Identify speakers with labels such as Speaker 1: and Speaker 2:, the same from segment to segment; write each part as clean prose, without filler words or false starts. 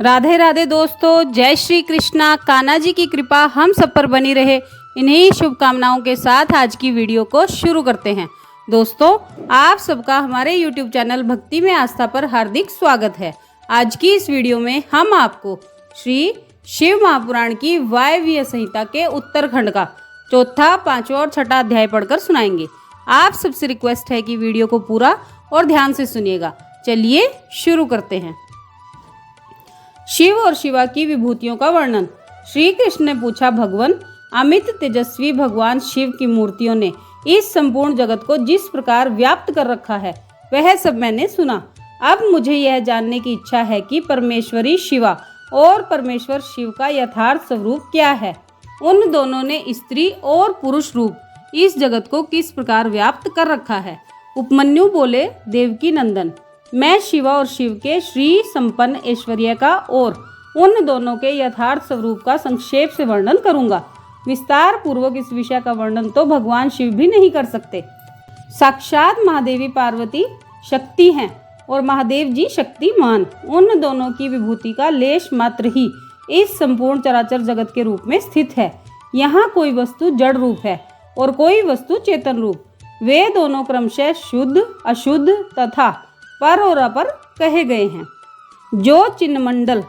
Speaker 1: राधे राधे दोस्तों, जय श्री कृष्णा। कान्हा जी की कृपा हम सब पर बनी रहे, इन्हीं शुभकामनाओं के साथ आज की वीडियो को शुरू करते हैं। दोस्तों, आप सबका हमारे YouTube चैनल भक्ति में आस्था पर हार्दिक स्वागत है। आज की इस वीडियो में हम आपको श्री शिव महापुराण की वायव्य संहिता के उत्तरखंड का चौथा, पांचवा और छठा अध्याय पढ़कर सुनाएंगे। आप सबसे रिक्वेस्ट है कि वीडियो को पूरा और ध्यान से सुनिएगा। चलिए शुरू करते हैं। शिव और शिवा की विभूतियों का वर्णन। श्री कृष्ण ने पूछा, भगवान, अमित तेजस्वी भगवान शिव की मूर्तियों ने इस संपूर्ण जगत को जिस प्रकार व्याप्त कर रखा है वह सब मैंने सुना। अब मुझे यह जानने की इच्छा है कि परमेश्वरी शिवा और परमेश्वर शिव का यथार्थ स्वरूप क्या है। उन दोनों ने स्त्री और पुरुष रूप इस जगत को किस प्रकार व्याप्त कर रखा है। उपमन्यु बोले, देवकी नंदन, मैं शिवा और शिव के श्री संपन्न ऐश्वर्य का और उन दोनों के यथार्थ स्वरूप का संक्षेप से वर्णन करूंगा। विस्तार पूर्वक इस विषय का वर्णन तो भगवान शिव भी नहीं कर सकते। साक्षात महादेवी पार्वती शक्ति हैं और महादेव जी शक्तिमान। उन दोनों की विभूति का लेश मात्र ही इस संपूर्ण चराचर जगत के रूप में स्थित है। यहाँ कोई वस्तु जड़ रूप है और कोई वस्तु चेतन रूप। वे दोनों क्रमशः शुद्ध, अशुद्ध तथा पर और अपर कहे गए हैं। जो चिन्ह मंडल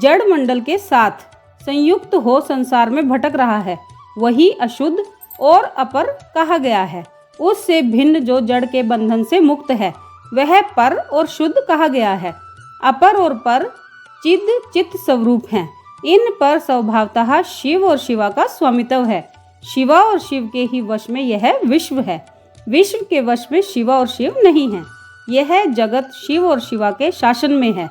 Speaker 1: जड़ मंडल के साथ संयुक्त हो संसार में भटक रहा है वही अशुद्ध और अपर कहा गया है। उससे भिन्न जो जड़ के बंधन से मुक्त है वह पर और शुद्ध कहा गया है। अपर और पर चिद चित्त स्वरूप हैं। इन पर स्वभावतः शिव और शिवा का स्वामित्व है। शिवा और शिव के ही वश में यह विश्व है। विश्व के वश में शिवा और शिव नहीं है। यह जगत शिव और शिवा के शासन में है,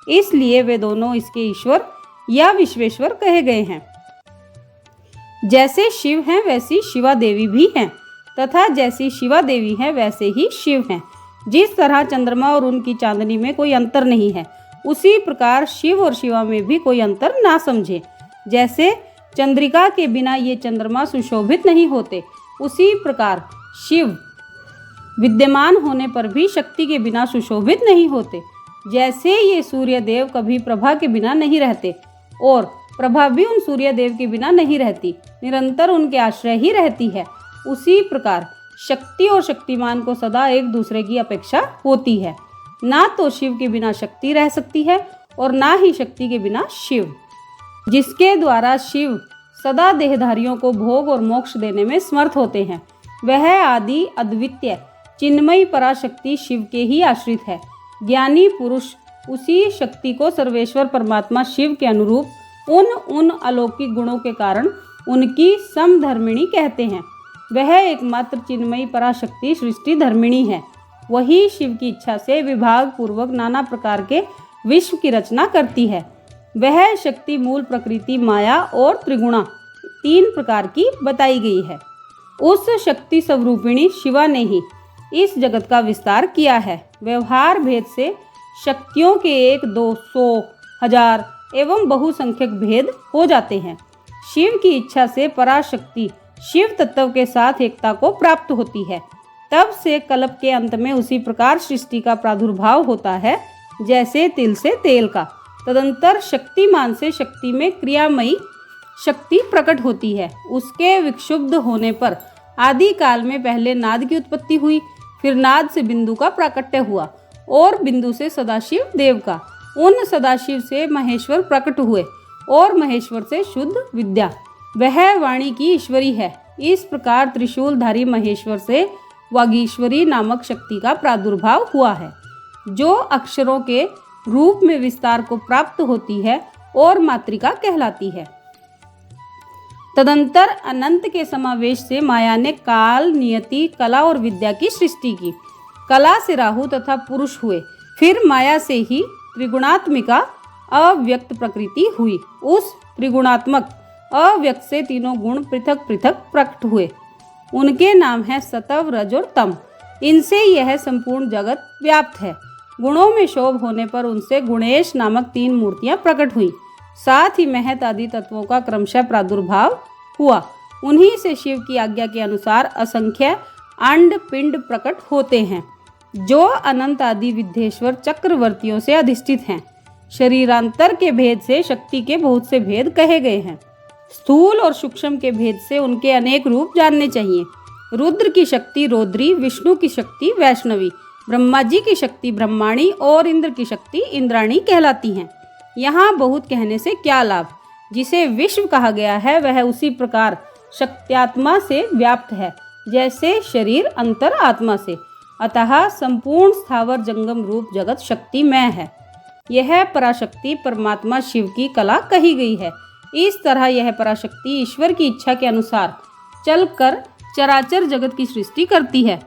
Speaker 1: इसलिए वे दोनों इसके ईश्वर या विश्वेश्वर कहे गए हैं। जैसे शिव हैं वैसी शिवा देवी भी हैं तथा जैसी शिवा देवी हैं वैसे ही शिव हैं। जिस तरह चंद्रमा और उनकी चांदनी में कोई अंतर नहीं है, उसी प्रकार शिव और शिवा में भी कोई अंतर ना समझे। जैसे चंद्रिका के बिना ये चंद्रमा सुशोभित नहीं होते, उसी प्रकार शिव विद्यमान होने पर भी शक्ति के बिना सुशोभित नहीं होते। जैसे ये सूर्य देव कभी प्रभा के बिना नहीं रहते और प्रभा भी उन सूर्य देव के बिना नहीं रहती, निरंतर उनके आश्रय ही रहती है, उसी प्रकार शक्ति और शक्तिमान को सदा एक दूसरे की अपेक्षा होती है। ना तो शिव के बिना शक्ति रह सकती है और ना ही शक्ति के बिना शिव। जिसके द्वारा शिव सदा देहधारियों को भोग और मोक्ष देने में समर्थ होते हैं, वह आदि अद्वितीय चिन्मयी पराशक्ति शिव के ही आश्रित है। ज्ञानी पुरुष उसी शक्ति को सर्वेश्वर परमात्मा शिव के अनुरूप उन अलौकिक गुणों के कारण उनकी समधर्मिणी कहते हैं। वह एकमात्र चिन्मयी पराशक्ति सृष्टि धर्मिणी है। वही शिव की इच्छा से विभाग पूर्वक नाना प्रकार के विश्व की रचना करती है। वह शक्ति मूल प्रकृति, माया और त्रिगुणा तीन प्रकार की बताई गई है। उस शक्ति स्वरूपिणी शिवा ने ही इस जगत का विस्तार किया है। व्यवहार भेद से शक्तियों के 1, 2, 100, 1000 एवं बहुसंख्यक भेद हो जाते हैं। शिव की इच्छा से पराशक्ति शिव तत्व के साथ एकता को प्राप्त होती है। तब से कल्प के अंत में उसी प्रकार सृष्टि का प्रादुर्भाव होता है जैसे तिल से तेल का। तदंतर शक्तिमान से शक्ति में क्रियामयी शक्ति प्रकट होती है। उसके विक्षुब्ध होने पर आदि काल में पहले नाद की उत्पत्ति हुई, फिर नाद से बिंदु का प्राकट्य हुआ और बिंदु से सदाशिव देव का। उन सदाशिव से महेश्वर प्रकट हुए और महेश्वर से शुद्ध विद्या। वह वाणी की ईश्वरी है। इस प्रकार त्रिशूलधारी महेश्वर से वागीश्वरी नामक शक्ति का प्रादुर्भाव हुआ है, जो अक्षरों के रूप में विस्तार को प्राप्त होती है और मातृका कहलाती है। तदंतर अनंत के समावेश से माया ने काल, नियति, कला और विद्या की सृष्टि की। कला से राहु तथा पुरुष हुए, फिर माया से ही त्रिगुणात्मिका अव्यक्त प्रकृति हुई। उस त्रिगुणात्मक अव्यक्त से तीनों गुण पृथक पृथक प्रकट हुए। उनके नाम है सतव, रज और तम। इनसे यह संपूर्ण जगत व्याप्त है। गुणों में शोभ होने पर उनसे गुणेश नामक 3 मूर्तियां प्रकट हुई। साथ ही महत आदि तत्वों का क्रमशः प्रादुर्भाव हुआ। उन्हीं से शिव की आज्ञा के अनुसार असंख्य अंड पिंड प्रकट होते हैं, जो अनंत आदि विद्येश्वर चक्रवर्तियों से अधिष्ठित हैं। शरीरांतर के भेद से शक्ति के बहुत से भेद कहे गए हैं। स्थूल और सूक्ष्म के भेद से उनके अनेक रूप जानने चाहिए। रुद्र की शक्ति रौद्री, विष्णु की शक्ति वैष्णवी, ब्रह्मा जी की शक्ति ब्रह्माणी और इंद्र की शक्ति इंद्राणी कहलाती हैं। यहाँ बहुत कहने से क्या लाभ। जिसे विश्व कहा गया है वह उसी प्रकार शक्त्यात्मा से व्याप्त है जैसे शरीर अंतर आत्मा से। अतः संपूर्ण स्थावर जंगम रूप जगत शक्तिमय है। यह पराशक्ति परमात्मा शिव की कला कही गई है। इस तरह यह पराशक्ति ईश्वर की इच्छा के अनुसार चलकर चराचर जगत की सृष्टि करती है,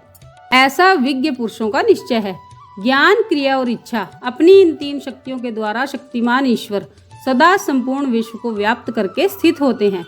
Speaker 1: ऐसा विज्ञ पुरुषों का निश्चय है। ज्ञान, क्रिया और इच्छा, अपनी इन तीन शक्तियों के द्वारा शक्तिमान ईश्वर सदा संपूर्ण विश्व को व्याप्त करके स्थित होते हैं।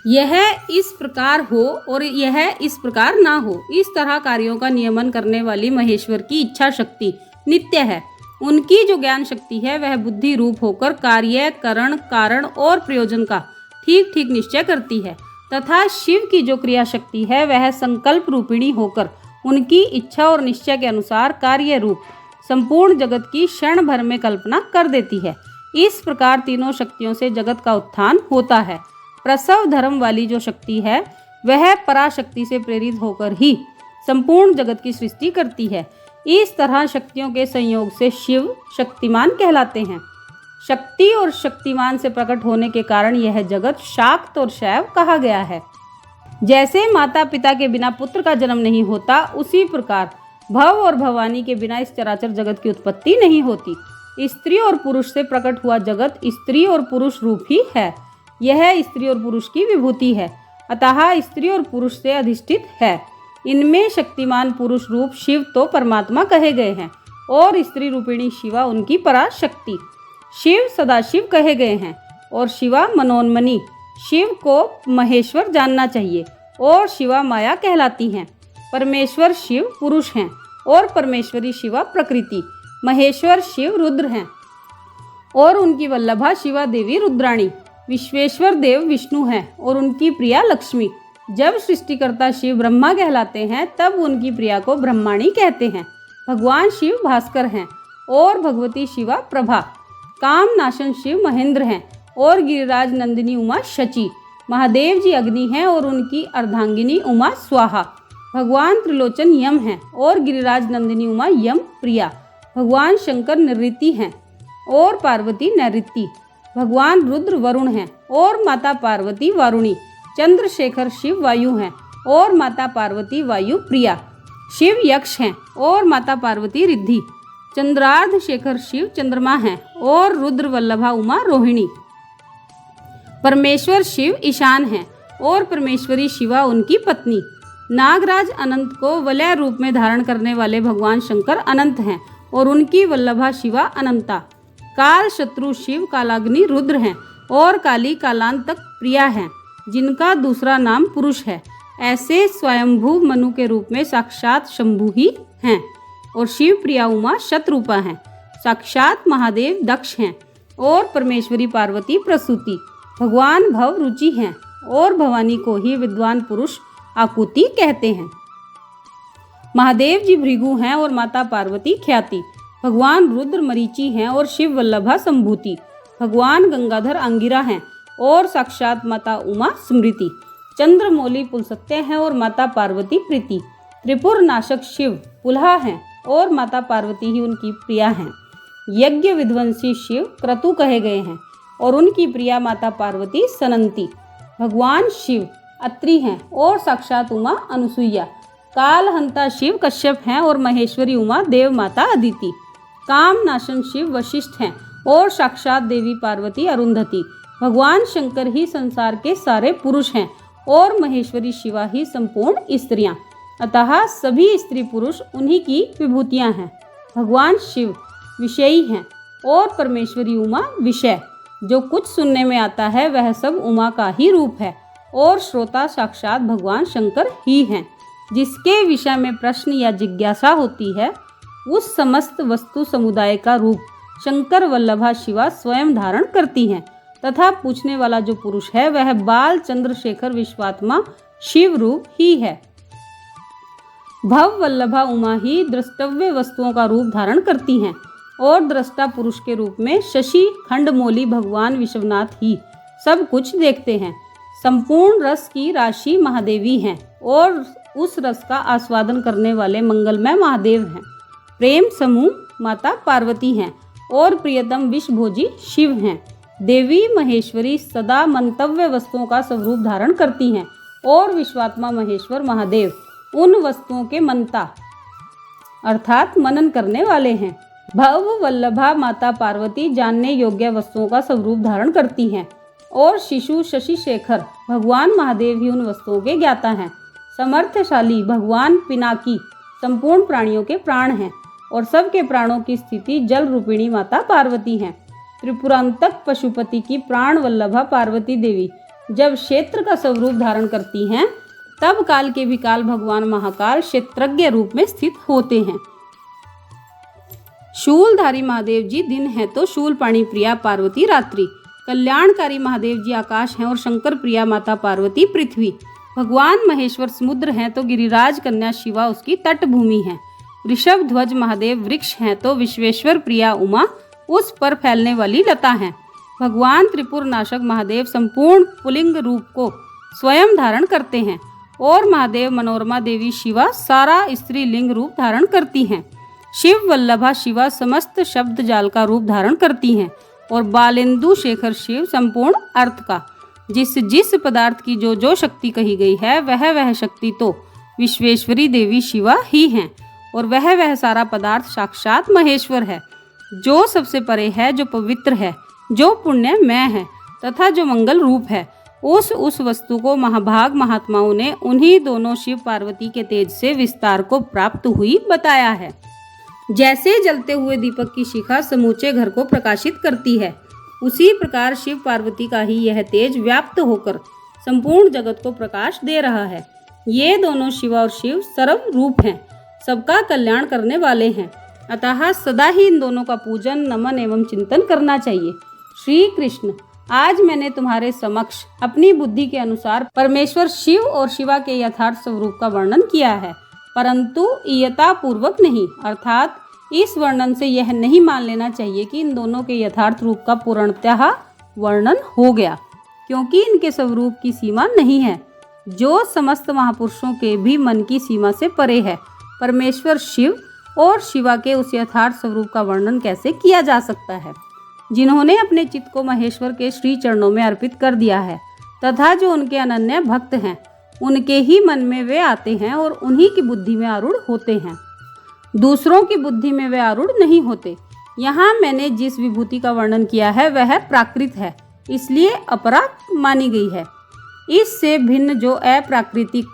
Speaker 1: यह इस प्रकार हो और यह इस प्रकार ना हो, इस तरह कार्यों का नियमन करने वाली महेश्वर की इच्छा शक्ति नित्य है। उनकी जो ज्ञान शक्ति है वह बुद्धि रूप होकर कार्य, करण, कारण और प्रयोजन का ठीक ठीक निश्चय करती है, तथा शिव की जो क्रिया शक्ति है वह संकल्प रूपिणी होकर उनकी इच्छा और निश्चय के अनुसार कार्य रूप संपूर्ण जगत की क्षण भर में कल्पना कर देती है। इस प्रकार तीनों शक्तियों से जगत का उत्थान होता है। प्रसव धर्म वाली जो शक्ति है वह पराशक्ति से प्रेरित होकर ही संपूर्ण जगत की सृष्टि करती है। इस तरह शक्तियों के संयोग से शिव शक्तिमान कहलाते हैं। शक्ति और शक्तिमान से प्रकट होने के कारण यह जगत शाक्त और शैव कहा गया है। जैसे माता पिता के बिना पुत्र का जन्म नहीं होता, उसी प्रकार भव और भवानी के बिना इस चराचर जगत की उत्पत्ति नहीं होती। स्त्री और पुरुष से प्रकट हुआ जगत स्त्री और पुरुष रूप ही है। यह स्त्री और पुरुष की विभूति है, अतः स्त्री और पुरुष से अधिष्ठित है। इनमें शक्तिमान पुरुष रूप शिव तो परमात्मा कहे गए हैं और स्त्री रूपिणी शिवा उनकी पराशक्ति। शिव सदाशिव कहे गए हैं और शिवा मनोन्मनी। शिव को महेश्वर जानना चाहिए और शिवा माया कहलाती हैं। परमेश्वर शिव पुरुष हैं और परमेश्वरी शिवा प्रकृति। महेश्वर शिव रुद्र हैं और उनकी वल्लभा शिवा देवी रुद्राणी। विश्वेश्वर देव विष्णु हैं और उनकी प्रिया लक्ष्मी। जब सृष्टिकर्ता शिव ब्रह्मा कहलाते हैं तब उनकी प्रिया को ब्रह्माणी कहते हैं। भगवान शिव भास्कर हैं और भगवती शिवा प्रभा। काम नाशन शिव महेंद्र हैं और गिरिराज नंदिनी उमा शची। महादेव जी अग्नि हैं और उनकी अर्धांगिनी उमा स्वाहा। भगवान त्रिलोचन यम हैं और गिरिराज नंदिनी उमा यम प्रिया। भगवान शंकर निवृत्ति हैं और पार्वती नैऋत्ति। भगवान रुद्र वरुण हैं और माता पार्वती वारुणी। चंद्रशेखर शिव वायु हैं और माता पार्वती वायु प्रिया। शिव यक्ष हैं और माता पार्वती रिद्धि। चंद्रार्ध शेखर शिव चंद्रमा हैं और रुद्र वल्लभा उमा रोहिणी। परमेश्वर शिव ईशान हैं और परमेश्वरी शिवा उनकी पत्नी। नागराज अनंत को वलय रूप में धारण करने वाले भगवान शंकर अनंत हैं और उनकी वल्लभा शिवा अनंता। काल शत्रु शिव कालाग्नि रुद्र हैं और काली कालांतक प्रिया हैं, जिनका दूसरा नाम पुरुष है। ऐसे स्वयंभू मनु के रूप में साक्षात शंभु ही हैं और शिव प्रिया उमा शतरूपा हैं। साक्षात महादेव दक्ष हैं और परमेश्वरी पार्वती प्रसूति। भगवान भव रुचि हैं और भवानी को ही विद्वान पुरुष आकुति कहते हैं। महादेव जी भृगु हैं और माता पार्वती ख्याति। भगवान रुद्र मरीचि हैं और शिव वल्लभा संभूति। भगवान गंगाधर अंगिरा हैं और साक्षात माता उमा स्मृति। चंद्रमौली पुलसत्य हैं और माता पार्वती प्रीति। त्रिपुर नाशक शिव पुलहा हैं और माता पार्वती ही उनकी प्रिया हैं। यज्ञ विध्वंसी शिव क्रतु कहे गए हैं और उनकी प्रिया माता पार्वती सनंती। भगवान शिव अत्रि हैं और साक्षात उमा अनुसुईया। कालहंता शिव कश्यप हैं और महेश्वरी उमा देव माता अदिति। काम नाशन शिव वशिष्ठ हैं और साक्षात देवी पार्वती अरुंधति। भगवान शंकर ही संसार के सारे पुरुष हैं और महेश्वरी शिवा ही संपूर्ण स्त्रियां, अतः सभी स्त्री पुरुष उन्हीं की विभूतियां हैं। भगवान शिव विषयी हैं और परमेश्वरी उमा विषय। जो कुछ सुनने में आता है वह सब उमा का ही रूप है और श्रोता साक्षात भगवान शंकर ही हैं। जिसके विषय में प्रश्न या जिज्ञासा होती है उस समस्त वस्तु समुदाय का रूप शंकर वल्लभा शिवा स्वयं धारण करती हैं, तथा पूछने वाला जो पुरुष है वह बाल चंद्रशेखर विश्वात्मा शिव रूप ही है। भव वल्लभा उमा ही द्रष्टव्य वस्तुओं का रूप धारण करती हैं। और दृष्टा पुरुष के रूप में शशि खंडमौली भगवान विश्वनाथ ही सब कुछ देखते हैं। संपूर्ण रस की राशि महादेवी हैं और उस रस का आस्वादन करने वाले मंगलमय महादेव हैं। प्रेम समूह माता पार्वती हैं और प्रियतम विषभोजी शिव हैं। देवी महेश्वरी सदा मंतव्य वस्तुओं का स्वरूप धारण करती हैं और विश्वात्मा महेश्वर महादेव उन वस्तुओं के मंता अर्थात मनन करने वाले हैं। भव वल्लभा माता पार्वती जानने योग्य वस्तुओं का स्वरूप धारण करती हैं और शिशु शशि शेखर भगवान महादेव ही उन वस्तुओं के ज्ञाता हैं। समर्थशाली भगवान पिनाकी संपूर्ण प्राणियों के प्राण हैं और सबके प्राणों की स्थिति जल रूपिणी माता पार्वती हैं। त्रिपुरांतक पशुपति की प्राण वल्लभा पार्वती देवी जब क्षेत्र का स्वरूप धारण करती हैं तब काल के भी काल भगवान महाकाल क्षेत्रज्ञ रूप में स्थित होते हैं। शूलधारी महादेव जी दिन है तो शूलपाणी प्रिया पार्वती रात्रि। कल्याणकारी महादेव जी आकाश हैं और शंकर प्रिया माता पार्वती पृथ्वी। भगवान महेश्वर समुद्र हैं तो गिरिराज कन्या शिवा उसकी तटभूमि है। ऋषभ ध्वज महादेव वृक्ष हैं तो विश्वेश्वर प्रिया उमा उस पर फैलने वाली लता हैं। भगवान त्रिपुर नाशक महादेव संपूर्ण पुलिंग रूप को स्वयं धारण करते हैं और महादेव मनोरमा देवी शिवा सारा स्त्री लिंग रूप धारण करती हैं। शिव वल्लभा शिवा समस्त शब्द जाल का रूप धारण करती हैं और बालेंदु शेखर शिव संपूर्ण अर्थ का। जिस जिस पदार्थ की जो जो शक्ति कही गई है वह शक्ति तो विश्वेश्वरी देवी शिवा ही हैं और वह सारा पदार्थ साक्षात महेश्वर है, जो सबसे परे है, जो पवित्र है, जो पुण्यमय है तथा जो मंगल रूप है। उस वस्तु को महाभाग महात्माओं ने उन्हीं दोनों शिव पार्वती के तेज से विस्तार को प्राप्त हुई बताया है। जैसे जलते हुए दीपक की शिखा समूचे घर को प्रकाशित करती है, उसी प्रकार शिव पार्वती का ही यह तेज व्याप्त होकर संपूर्ण जगत को प्रकाश दे रहा है। ये दोनों शिवा और शिव सर्व रूप हैं, सबका कल्याण करने वाले हैं, अतः सदा ही इन दोनों का पूजन नमन एवं चिंतन करना चाहिए। श्री कृष्ण, आज मैंने तुम्हारे समक्ष अपनी बुद्धि के अनुसार परमेश्वर शिव और शिवा के यथार्थ स्वरूप का वर्णन किया है, परंतु इयता पूर्वक नहीं, अर्थात इस वर्णन से यह नहीं मान लेना चाहिए कि इन दोनों के यथार्थ रूप का पूर्णतः वर्णन हो गया, क्योंकि इनके स्वरूप की सीमा नहीं है, जो समस्त महापुरुषों के भी मन की सीमा से परे है। परमेश्वर शिव और शिवा के उस यथार्थ स्वरूप का वर्णन कैसे किया जा सकता है, जिन्होंने अपने चित्त को महेश्वर के श्री चरणों में अर्पित कर दिया है तथा जो उनके अनन्य भक्त हैं, उनके ही मन में वे आते हैं और उन्हीं की बुद्धि में आरूढ़ होते हैं, दूसरों की बुद्धि में वे आरूढ़ नहीं होते। यहाँ मैंने जिस विभूति का वर्णन किया है वह प्राकृत है, इसलिए अपरा मानी गई है। इससे भिन्न जो अप्राकृतिक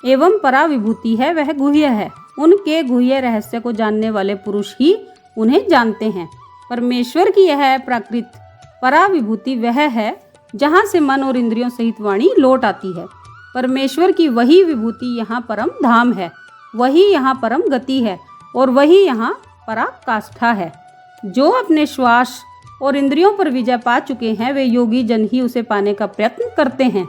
Speaker 1: एवं परा विभूति है वह गुह्य है। उनके गुह्य रहस्य को जानने वाले पुरुष ही उन्हें जानते हैं। परमेश्वर की यह प्राकृत परा विभूति वह है जहाँ से मन और इंद्रियों सहित वाणी लौट आती है। परमेश्वर की वही विभूति यहाँ परम धाम है, वही यहाँ परम गति है और वही यहाँ पराकाष्ठा है। जो अपने श्वास और इंद्रियों पर विजय पा चुके हैं वे योगी जन ही उसे पाने का प्रयत्न करते हैं।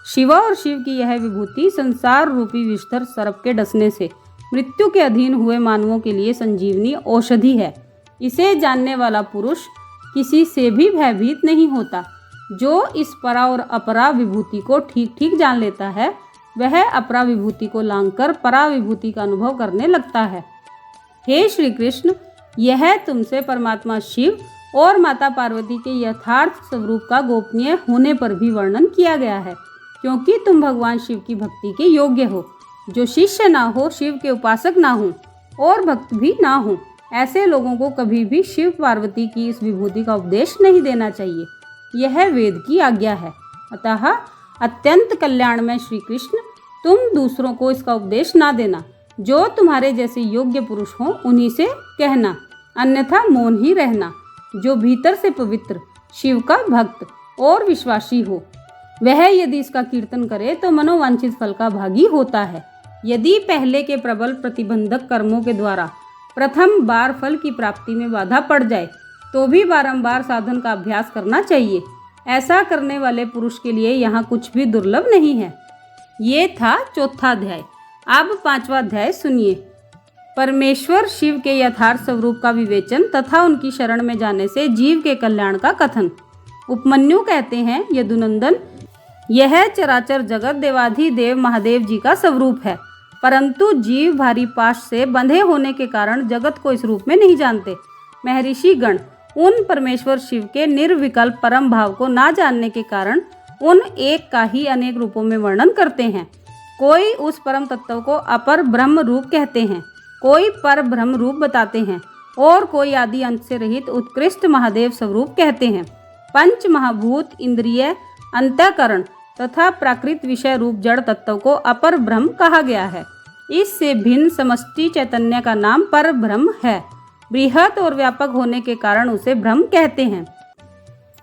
Speaker 1: शिवा और शिव की यह विभूति संसार रूपी विषधर सर्प के डसने से मृत्यु के अधीन हुए मानवों के लिए संजीवनी औषधि है। इसे जानने वाला पुरुष किसी से भी भयभीत नहीं होता। जो इस परा और अपरा विभूति को ठीक ठीक जान लेता है वह अपरा विभूति को लांघकर परा विभूति का अनुभव करने लगता है। हे श्री कृष्ण, यह तुमसे परमात्मा शिव और माता पार्वती के यथार्थ स्वरूप का गोपनीय होने पर भी वर्णन किया गया है, क्योंकि तुम भगवान शिव की भक्ति के योग्य हो। जो शिष्य ना हो, शिव के उपासक ना हो और भक्त भी ना हो, ऐसे लोगों को कभी भी शिव पार्वती की इस विभूति का उपदेश नहीं देना चाहिए। यह वेद की आज्ञा है। अतः अत्यंत कल्याणमय श्री कृष्ण, तुम दूसरों को इसका उपदेश ना देना। जो तुम्हारे जैसे योग्य पुरुष हो उन्हीं से कहना, अन्यथा मौन ही रहना। जो भीतर से पवित्र शिव का भक्त और विश्वासी हो वह यदि इसका कीर्तन करे तो मनोवांछित फल का भागी होता है। यदि पहले के प्रबल प्रतिबंधक कर्मों के द्वारा प्रथम बार फल की प्राप्ति में बाधा पड़ जाए तो भी बारंबार साधन का अभ्यास करना चाहिए। ऐसा करने वाले पुरुष के लिए यहाँ कुछ भी दुर्लभ नहीं है। ये था चौथा अध्याय। अब पांचवा अध्याय सुनिए। परमेश्वर शिव के यथार्थ स्वरूप का विवेचन तथा उनकी शरण में जाने से जीव के कल्याण का कथन। उपमन्यु कहते हैं, यदुनंदन, यह चराचर जगत देवाधिदेव महादेव जी का स्वरूप है, परंतु जीव भारी पाश से बंधे होने के कारण जगत को इस रूप में नहीं जानते। महर्षि गण उन परमेश्वर शिव के निर्विकल्प परम भाव को ना जानने के कारण उन एक का ही अनेक रूपों में वर्णन करते हैं। कोई उस परम तत्व को अपर ब्रह्म रूप कहते हैं, कोई पर ब्रह्म रूप बताते हैं और कोई आदि अंत से रहित उत्कृष्ट महादेव स्वरूप कहते हैं। पंच महाभूत, इंद्रिय, अंतःकरण तथा प्राकृत विषय रूप जड़ तत्व को अपर ब्रह्म कहा गया है। इससे भिन्न समष्टि चैतन्य का नाम पर ब्रह्म है। बृहत और व्यापक होने के कारण उसे ब्रह्म कहते हैं।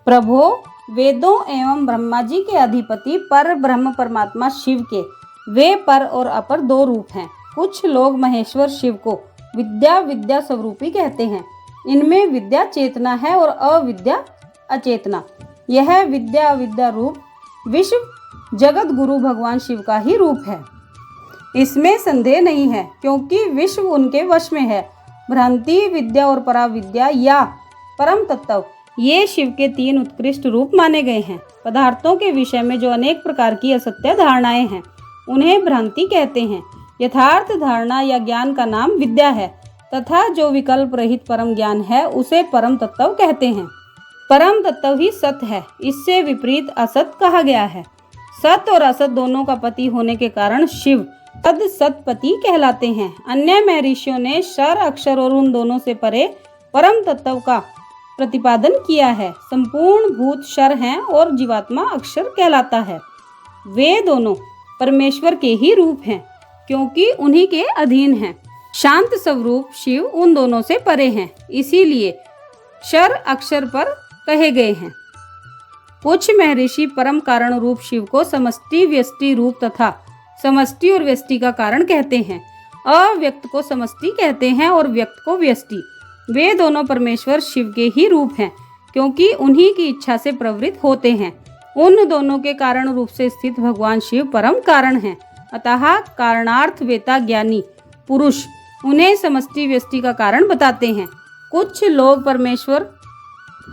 Speaker 1: प्रभो, वेदों एवं ब्रह्मा जी के अधिपति पर ब्रह्म परमात्मा शिव के वे पर और अपर दो रूप हैं। कुछ लोग महेश्वर शिव को विद्या स्वरूपी कहते हैं। इनमें विद्या चेतना है और अविद्या अचेतना। यह विद्या अविद्या रूप विश्व जगत गुरु भगवान शिव का ही रूप है, इसमें संदेह नहीं है, क्योंकि विश्व उनके वश में है। भ्रांति, विद्या और पराविद्या या परम तत्व ये शिव के तीन उत्कृष्ट रूप माने गए हैं। पदार्थों के विषय में जो अनेक प्रकार की असत्य धारणाएं हैं उन्हें भ्रांति कहते हैं। यथार्थ धारणा या ज्ञान का नाम विद्या है तथा जो विकल्प रहित परम ज्ञान है उसे परम तत्व कहते हैं। परम तत्व ही सत है, इससे विपरीत असत कहा गया है। सत और असत दोनों का पति होने के कारण शिव तद सतपति कहलाते हैं। अन्य महर्षियों ने क्षर, अक्षर और उन दोनों से परे परम तत्व का प्रतिपादन किया है। संपूर्ण भूत क्षर हैं और जीवात्मा अक्षर कहलाता है। वे दोनों परमेश्वर के ही रूप हैं, क्योंकि उन्हीं के अधीन हैं। शांत स्वरूप शिव उन दोनों से परे हैं, इसीलिए क्षर अक्षर पर कहे गए हैं। कुछ महर्षि परम कारण रूप शिव को समष्टि व्यष्टि रूप तथा समष्टि और व्यष्टि का कारण कहते हैं। अव्यक्त को समष्टि कहते हैं और व्यक्त को व्यष्टि। वे दोनों परमेश्वर शिव के ही रूप हैं, क्योंकि उन्हीं की इच्छा से प्रवृत्त होते हैं। उन दोनों के कारण रूप से स्थित भगवान शिव परम कारण हैं। अतः कारणार्थ वेता ज्ञानी पुरुष उन्हें समष्टि व्यष्टि का कारण बताते हैं। कुछ लोग परमेश्वर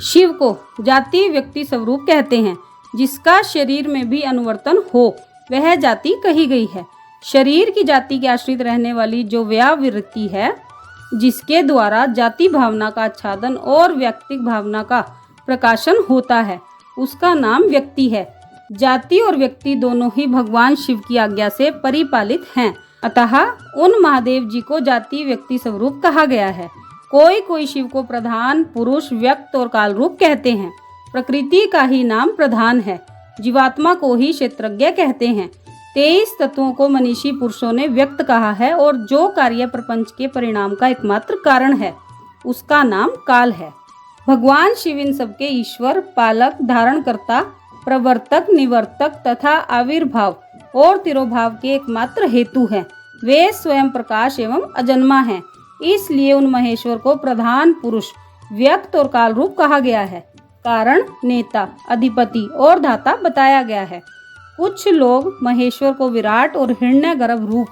Speaker 1: शिव को जाति व्यक्ति स्वरूप कहते हैं। जिसका शरीर में भी अनुवर्तन हो वह जाति कही गई है। शरीर की जाति के आश्रित रहने वाली जो व्यावृत्ति है, जिसके द्वारा जाति भावना का आच्छादन और व्यक्तिक भावना का प्रकाशन होता है, उसका नाम व्यक्ति है। जाति और व्यक्ति दोनों ही भगवान शिव की आज्ञा से परिपालित हैं। अतः उन महादेव जी को जाति व्यक्ति स्वरूप कहा गया है। कोई शिव को प्रधान, पुरुष, व्यक्त और काल रूप कहते हैं। प्रकृति का ही नाम प्रधान है। जीवात्मा को ही क्षेत्रज्ञ कहते हैं। 23 तत्वों को मनीषी पुरुषों ने व्यक्त कहा है और जो कार्य प्रपंच के परिणाम का एकमात्र कारण है उसका नाम काल है। भगवान शिव इन सबके ईश्वर, पालक, धारणकर्ता, प्रवर्तक, निवर्तक तथा आविर्भाव और तिरोभाव के एकमात्र हेतु हैं। वे स्वयं प्रकाश एवं अजन्मा हैं। इसलिए उन महेश्वर को प्रधान, पुरुष, व्यक्त और काल रूप कहा गया है। कारण, नेता, अधिपति और धाता बताया गया है। कुछ लोग महेश्वर को विराट और हिरण्यगर्भ रूप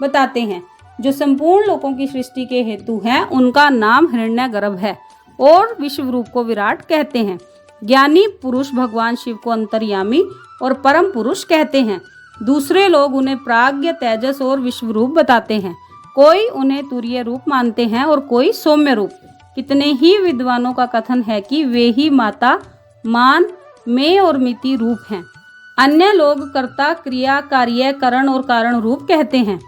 Speaker 1: बताते हैं। जो संपूर्ण लोकों की सृष्टि के हेतु हैं उनका नाम हिरण्यगर्भ है और विश्व रूप को विराट कहते हैं। ज्ञानी पुरुष भगवान शिव को अंतर्यामी और परम पुरुष कहते हैं। दूसरे लोग उन्हें प्राज्ञ, तेजस और विश्व रूप बताते हैं। कोई उन्हें तुरीय रूप मानते हैं और कोई सौम्य रूप। कितने ही विद्वानों का कथन है कि वे ही माता, मान, में और मिति रूप हैं। अन्य लोग कर्ता, क्रिया, कार्य, करण और कारण रूप कहते हैं।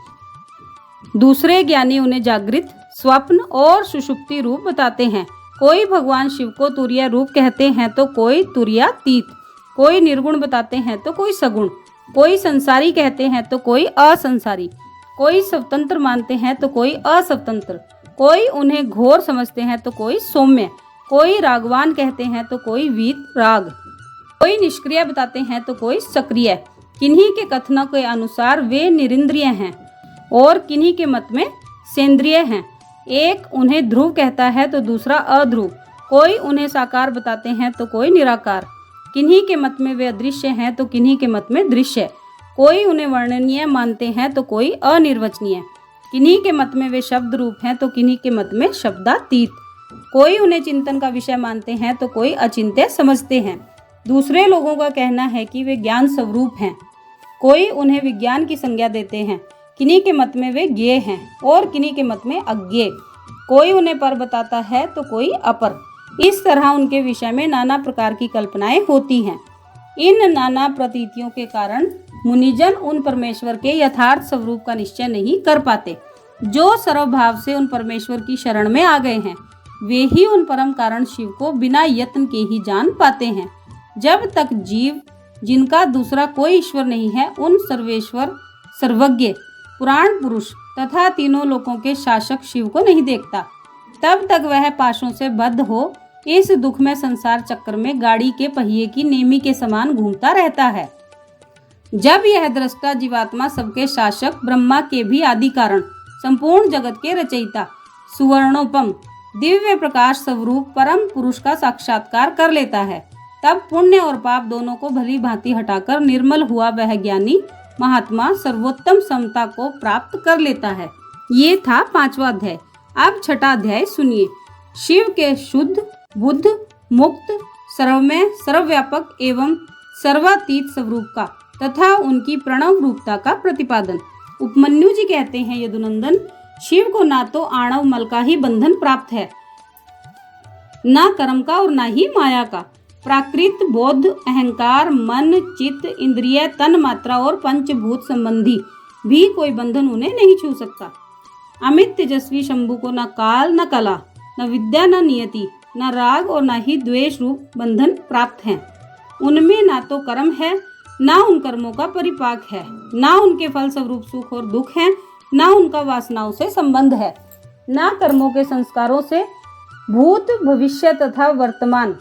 Speaker 1: दूसरे ज्ञानी उन्हें जागृत, स्वप्न और सुषुप्ति रूप बताते हैं। कोई भगवान शिव को तुरीय रूप कहते हैं तो कोई तुरीयातीत, कोई निर्गुण बताते हैं तो कोई सगुण, कोई संसारी कहते हैं तो कोई असंसारी, कोई स्वतंत्र मानते हैं तो कोई अस्वतंत्र, कोई उन्हें घोर समझते हैं तो कोई सौम्य, कोई रागवान कहते हैं तो कोई वीत राग, कोई निष्क्रिय बताते हैं तो कोई सक्रिय। किन्हीं के कथनों के अनुसार वे निरिंद्रिय हैं और किन्हीं के मत में सेंद्रिय हैं। एक उन्हें ध्रुव कहता है तो दूसरा अध्रुव। कोई उन्हें साकार बताते हैं तो कोई निराकार। किन्हीं के मत में वे अदृश्य हैं तो किन्हीं के मत में दृश्य। कोई उन्हें वर्णनीय मानते हैं तो कोई अनिर्वचनीय। किन्हीं के मत में वे शब्द रूप हैं तो किन्हीं के मत में शब्दातीत। कोई उन्हें चिंतन का विषय मानते हैं तो कोई अचिंत्य समझते हैं। दूसरे लोगों का कहना है कि वे ज्ञान स्वरूप हैं, कोई उन्हें विज्ञान की संज्ञा देते हैं। किन्हीं के मत में वे ज्ञेय हैं और किन्हीं के मत में अज्ञेय। कोई उन्हें पर बताता है तो कोई अपर। इस तरह उनके विषय में नाना प्रकार की कल्पनाएं होती हैं। इन नाना प्रतीतियों के कारण मुनिजन उन परमेश्वर के यथार्थ स्वरूप का निश्चय नहीं कर पाते। जो सर्वभाव से उन परमेश्वर की शरण में आ गए हैं वे ही उन परम कारण शिव को बिना यत्न के ही जान पाते हैं। जब तक जीव, जिनका दूसरा कोई ईश्वर नहीं है, उन सर्वेश्वर, सर्वज्ञ, पुराण पुरुष तथा तीनों लोकों के शासक शिव को नहीं देखता, तब तक वह पाशों से बद्ध हो इस दुखमय संसार चक्र में गाड़ी के पहिए की नेमी के समान घूमता रहता है। जब यह दृष्टा जीवात्मा सबके शासक, ब्रह्मा के भी आदि कारण, संपूर्ण जगत के रचयिता, सुवर्णोपम दिव्य प्रकाश स्वरूप परम पुरुष का साक्षात्कार कर लेता है, तब पुण्य और पाप दोनों को भली भांति हटाकर निर्मल हुआ वह ज्ञानी महात्मा सर्वोत्तम समता को प्राप्त कर लेता है। ये था 5वां अध्याय। अब 6ठा अध्याय सुनिए। शिव के शुद्ध, बुद्ध, मुक्त, सर्वमय, सर्वव्यापक एवं सर्वातीत स्वरूप का तथा उनकी प्रणव रूपता का प्रतिपादन। उपमन्यु जी कहते हैं, यदुनंदन, शिव को ना तो आणव मल का ही बंधन प्राप्त है, ना कर्म का और ना ही माया का। प्राकृत, बोध, अहंकार, मन, चित्त, इंद्रिय, तन मात्रा और पंचभूत संबंधी भी कोई बंधन उन्हें नहीं छू सकता। अमित तेजस्वी शंभु को न काल, न कला, न विद्या, न नियति, न राग और न ही द्वेष रूप बंधन प्राप्त हैं। उनमें ना तो कर्म है, ना उन कर्मों का परिपाक है, ना उनके फल स्वरूप सुख और दुख है, ना उनका वासनाओं से संबंध है, ना कर्मों के संस्कारों से भूत, भविष्य तथा वर्तमान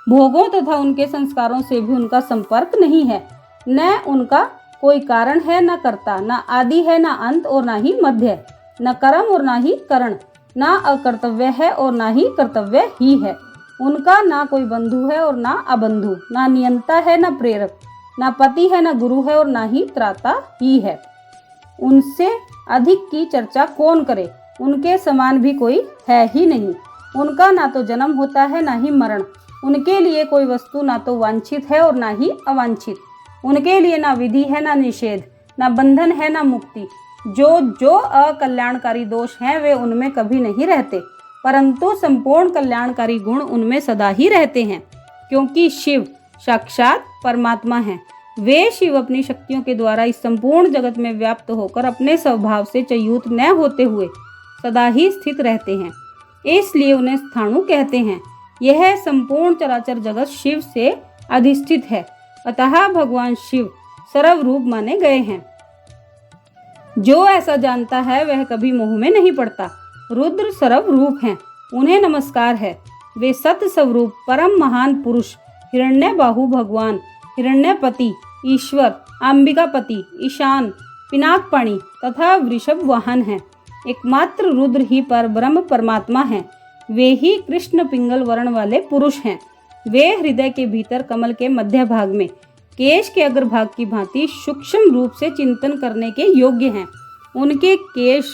Speaker 1: भोगों तथा उनके संस्कारों से भी उनका संपर्क नहीं है। न उनका कोई कारण है, न कर्ता, न आदि है, न अंत और न ही मध्य, न कर्म और न ही करण, न अकर्तव्य है और न ही कर्तव्य ही है। उनका ना कोई बंधु है और ना अबंधु, ना नियंता है, न प्रेरक, ना पति है, न गुरु है और ना ही त्राता ही है। उनसे अधिक की चर्चा कौन करे, उनके समान भी कोई है ही नहीं। उनका ना तो जन्म होता है, ना ही मरण। उनके लिए कोई वस्तु ना तो वांछित है और ना ही अवांछित। उनके लिए ना विधि है, ना निषेध, ना बंधन है, ना मुक्ति। जो जो अकल्याणकारी दोष हैं वे उनमें कभी नहीं रहते, परंतु संपूर्ण कल्याणकारी गुण उनमें सदा ही रहते हैं, क्योंकि शिव साक्षात परमात्मा हैं। वे शिव अपनी शक्तियों के द्वारा इस संपूर्ण जगत में व्याप्त होकर अपने स्वभाव से च्युत न होते हुए सदा ही स्थित रहते हैं, इसलिए उन्हें स्थाणु कहते हैं। यह संपूर्ण चराचर जगत शिव से अधिष्ठित है, अतः भगवान शिव सर्वरूप माने गए हैं। जो ऐसा जानता है वह कभी मोह में नहीं पड़ता। रुद्र सर्वरूप हैं, उन्हें नमस्कार है। वे सत स्वरूप परम महान पुरुष हिरण्यबाहु भगवान, हिरण्यपति, ईश्वर, अंबिकापति, ईशान, पिनाकपाणि तथा वृषभ वाहन हैं। एकमात्र रुद्र ही पर ब्रह्म परमात्मा हैं। वे ही कृष्ण पिंगल वर्ण वाले पुरुष हैं। वे हृदय के भीतर कमल के मध्य भाग में केश के अग्रभाग की भांति सूक्ष्म रूप से चिंतन करने के योग्य हैं। उनके केश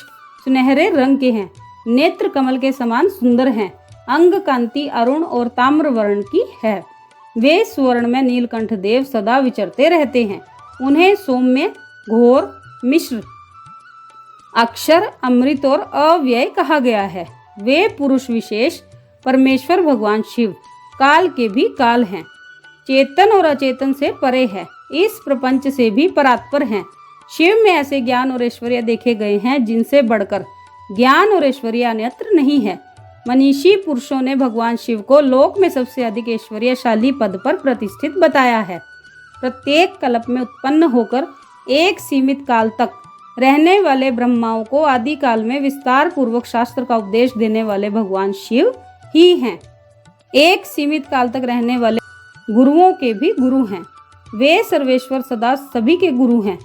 Speaker 1: सुनहरे रंग के हैं, नेत्र कमल के समान सुंदर हैं, अंग कांति अरुण और ताम्र वर्ण की है। वे स्वर्ण में नीलकंठ देव सदा विचरते रहते हैं। उन्हें सौम्य, घोर, मिश्र, अक्षर, अमृत और अव्यय कहा गया है। वे पुरुष विशेष परमेश्वर भगवान शिव काल के भी काल हैं, चेतन और अचेतन से परे है, इस प्रपंच से भी परात्पर हैं। शिव में ऐसे ज्ञान और ऐश्वर्य देखे गए हैं जिनसे बढ़कर ज्ञान और ऐश्वर्य अन्यत्र नहीं है। मनीषी पुरुषों ने भगवान शिव को लोक में सबसे अधिक ऐश्वर्यशाली पद पर प्रतिष्ठित बताया है। प्रत्येक कल्प में उत्पन्न होकर एक सीमित काल तक रहने वाले ब्रह्माओं को आदि काल में विस्तार पूर्वक शास्त्र का उपदेश देने वाले भगवान शिव ही हैं। एक सीमित काल तक रहने वाले गुरुओं के भी गुरु हैं। वे सर्वेश्वर सदा सभी के गुरु हैं।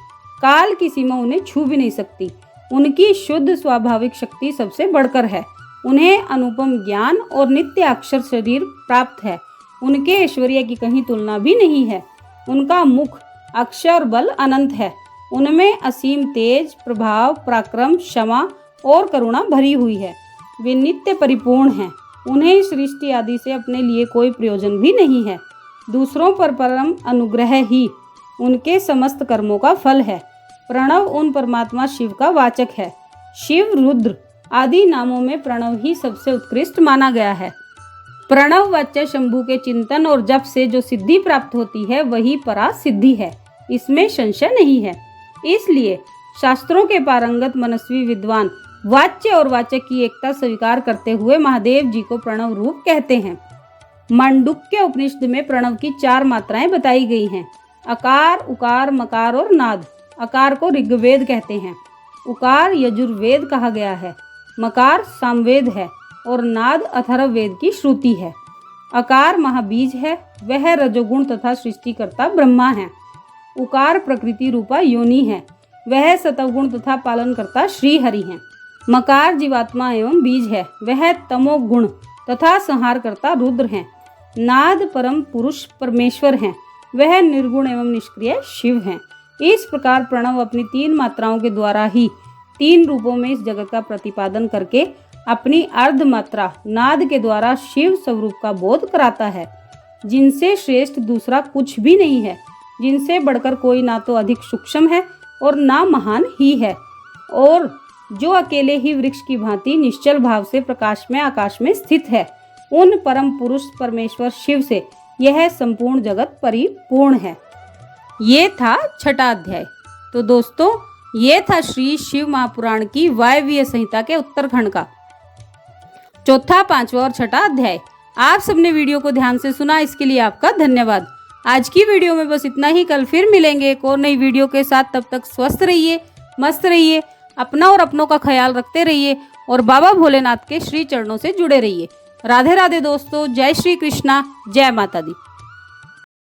Speaker 1: काल की सीमा उन्हें छू भी नहीं सकती। उनकी शुद्ध स्वाभाविक शक्ति सबसे बढ़कर है। उन्हें अनुपम ज्ञान और नित्य अक्षर शरीर प्राप्त है। उनके ऐश्वर्य की कहीं तुलना भी नहीं है। उनका मुख, अक्षर, बल अनंत है। उनमें असीम तेज, प्रभाव, पराक्रम, क्षमा और करुणा भरी हुई है। वे नित्य परिपूर्ण हैं। उन्हें सृष्टि आदि से अपने लिए कोई प्रयोजन भी नहीं है। दूसरों पर परम अनुग्रह ही उनके समस्त कर्मों का फल है। प्रणव उन परमात्मा शिव का वाचक है। शिव, रुद्र आदि नामों में प्रणव ही सबसे उत्कृष्ट माना गया है। प्रणव वाच्य शंभु के चिंतन और जप से जो सिद्धि प्राप्त होती है वही परा सिद्धि है, इसमें संशय नहीं है। इसलिए शास्त्रों के पारंगत मनस्वी विद्वान वाच्य और वाचक की एकता स्वीकार करते हुए महादेव जी को प्रणव रूप कहते हैं। मांडुक्य उपनिषद में प्रणव की 4 मात्राएं बताई गई हैं: अकार, उकार, मकार और नाद। अकार को ऋग्वेद कहते हैं, उकार यजुर्वेद कहा गया है, मकार सामवेद है और नाद अथर्ववेद की श्रुति है। अकार महाबीज है, वह रजोगुण तथा सृष्टिकर्ता ब्रह्मा है। उकार प्रकृति रूपा योनि है, वह सतवगुण तथा पालनकर्ता श्री हरि हैं। मकार जीवात्मा एवं बीज है, वह तमोगुण तथा संहारकर्ता रुद्र हैं। नाद परम पुरुष परमेश्वर हैं, वह निर्गुण एवं निष्क्रिय शिव हैं। इस प्रकार प्रणव अपनी 3 मात्राओं के द्वारा ही 3 रूपों में इस जगत का प्रतिपादन करके अपनी अर्ध मात्रा नाद के द्वारा शिव स्वरूप का बोध कराता है, जिनसे श्रेष्ठ दूसरा कुछ भी नहीं है, जिनसे बढ़कर कोई ना तो अधिक सूक्ष्म है और ना महान ही है, और जो अकेले ही वृक्ष की भांति निश्चल भाव से प्रकाश में आकाश में स्थित है। उन परम पुरुष परमेश्वर शिव से यह संपूर्ण जगत परिपूर्ण है। ये था 6वां अध्याय। तो दोस्तों, ये था श्री शिव महापुराण की वायव्य संहिता के उत्तरखंड का 4, 5वां और 6वां अध्याय। आप सबने वीडियो को ध्यान से सुना, इसके लिए आपका धन्यवाद। आज की वीडियो में बस इतना ही। कल फिर मिलेंगे एक और नई वीडियो के साथ। तब तक स्वस्थ रहिए, मस्त रहिए, अपना और अपनों का ख्याल रखते रहिए और बाबा भोलेनाथ के श्री चरणों से जुड़े रहिए। राधे राधे दोस्तों, जय श्री कृष्णा, जय माता दी।